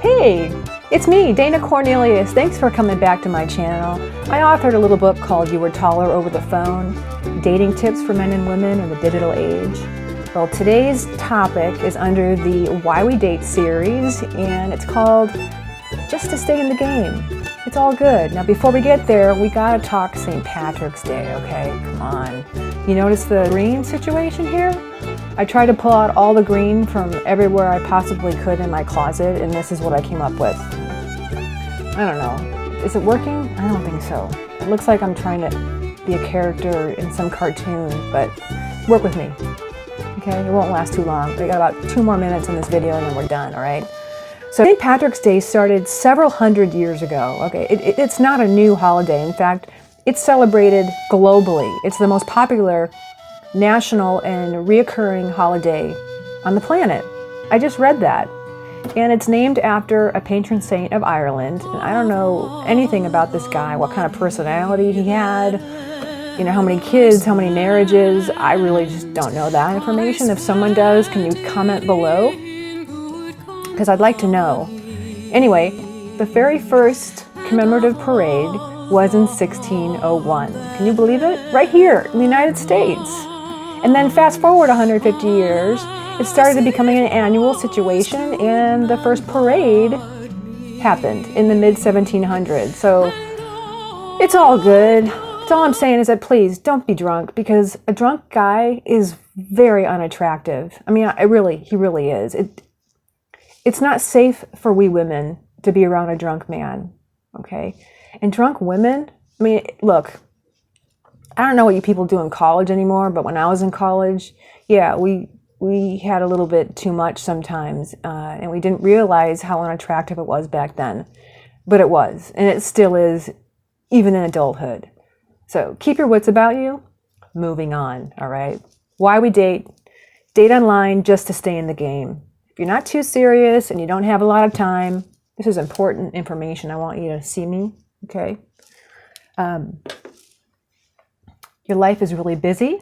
Hey, it's me, Dana Cornelius. Thanks for coming back to my channel. I authored a little book called You Were Taller Over the Phone, Dating Tips for Men and Women in the Digital Age. Well, today's topic is under the Why We Date series, and it's called Just to Stay in the Game. It's all good. Now, before we get there, we gotta talk St. Patrick's Day, okay? Come on. You notice the green situation here? I tried to pull out all the green from everywhere I possibly could in my closet, and this is what I came up with. I don't know. Is it working? I don't think so. It looks like I'm trying to be a character in some cartoon, but work with me. Okay? It won't last too long. We got about 2 more minutes in this video and then we're done, all right? So St. Patrick's Day started several hundred years ago. Okay, it's not a new holiday. In fact, it's celebrated globally. It's the most popular national and reoccurring holiday on the planet. I just read that. And it's named after a patron saint of Ireland. And I don't know anything about this guy, what kind of personality he had, you know, how many kids, how many marriages. I really just don't know that information. If someone does, can you comment below? Because I'd like to know. Anyway, the very first commemorative parade was in 1601. Can you believe it? Right here in the United States. And then fast forward 150 years, it started becoming an annual situation, and the first parade happened in the mid-1700s. So it's all good. That's all I'm saying is that please don't be drunk, because a drunk guy is very unattractive. I mean, he really is. It's not safe for we women to be around a drunk man, okay? And drunk women, I mean, look, I don't know what you people do in college anymore, but when I was in college, yeah, we had a little bit too much sometimes, and we didn't realize how unattractive it was back then. But it was, and it still is, even in adulthood. So keep your wits about you. Moving on, all right? Why we date. Date online just to stay in the game. If you're not too serious and you don't have a lot of time, this is important information. I want you to see me, okay? Your life is really busy,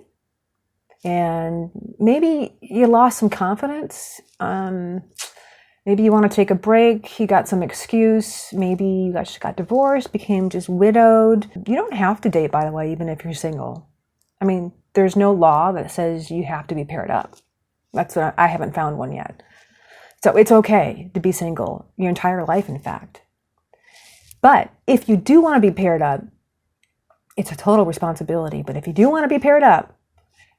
and maybe you lost some confidence. Maybe you want to take a break. You got some excuse. Maybe you just got divorced, became just widowed. You don't have to date, by the way, even if you're single. I mean, there's no law that says you have to be paired up. That's what I haven't found one yet. So it's okay to be single your entire life, in fact. But if you do want to be paired up, it's a total responsibility. But if you do want to be paired up,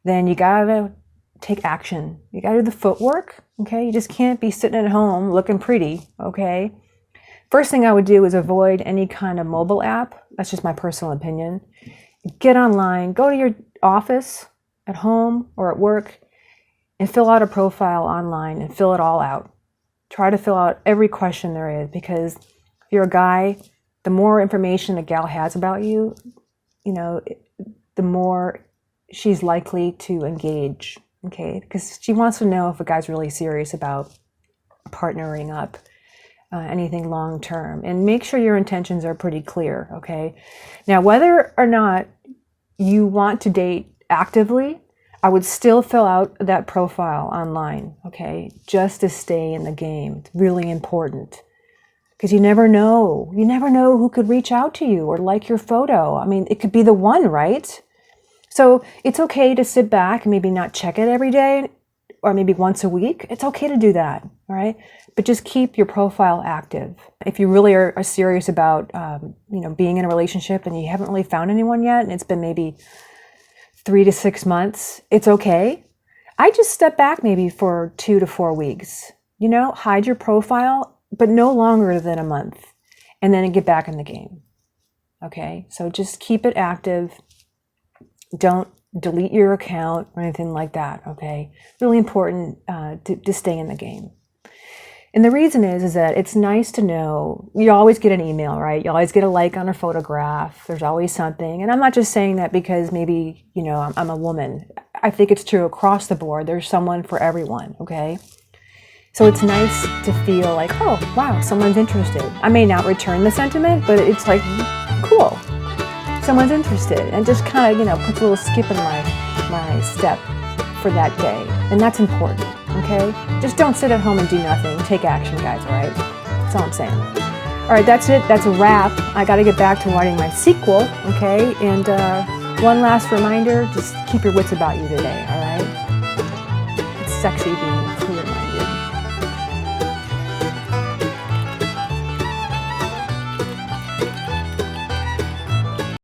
then you gotta take action. You gotta do the footwork, okay? You just can't be sitting at home looking pretty, okay? First thing I would do is avoid any kind of mobile app. That's just my personal opinion. Get online, go to your office, at home or at work, and fill out a profile online and fill it all out. Try to fill out every question there is, because if you're a guy, the more information a gal has about you, you know, the more she's likely to engage, okay? Because she wants to know if a guy's really serious about partnering up, anything long-term. And make sure your intentions are pretty clear, okay? Now, whether or not you want to date actively, I would still fill out that profile online, okay? Just to stay in the game. It's really important. Because you never know. You never know who could reach out to you or like your photo. I mean, it could be the one, right? So it's okay to sit back and maybe not check it every day or maybe once a week. It's okay to do that, all right? But just keep your profile active. If you really are serious about, you know, being in a relationship and you haven't really found anyone yet, and it's been maybe 3 to 6 months, it's okay. I just step back maybe for 2 to 4 weeks. You know, hide your profile, but no longer than a month, and then get back in the game, okay? So just keep it active. Don't delete your account or anything like that, okay? Really important to stay in the game. And the reason is that it's nice to know, you always get an email, right? You always get a like on a photograph. There's always something. And I'm not just saying that because maybe, you know, I'm a woman. I think it's true across the board. There's someone for everyone, okay? So it's nice to feel like, oh, wow, someone's interested. I may not return the sentiment, but it's like, cool, someone's interested. And just kind of, you know, puts a little skip in my step for that day. And that's important, okay? Just don't sit at home and do nothing. Take action, guys, all right? That's all I'm saying. All right, that's it. That's a wrap. I got to get back to writing my sequel, okay? And one last reminder, just keep your wits about you today, all right? It's sexy being clear.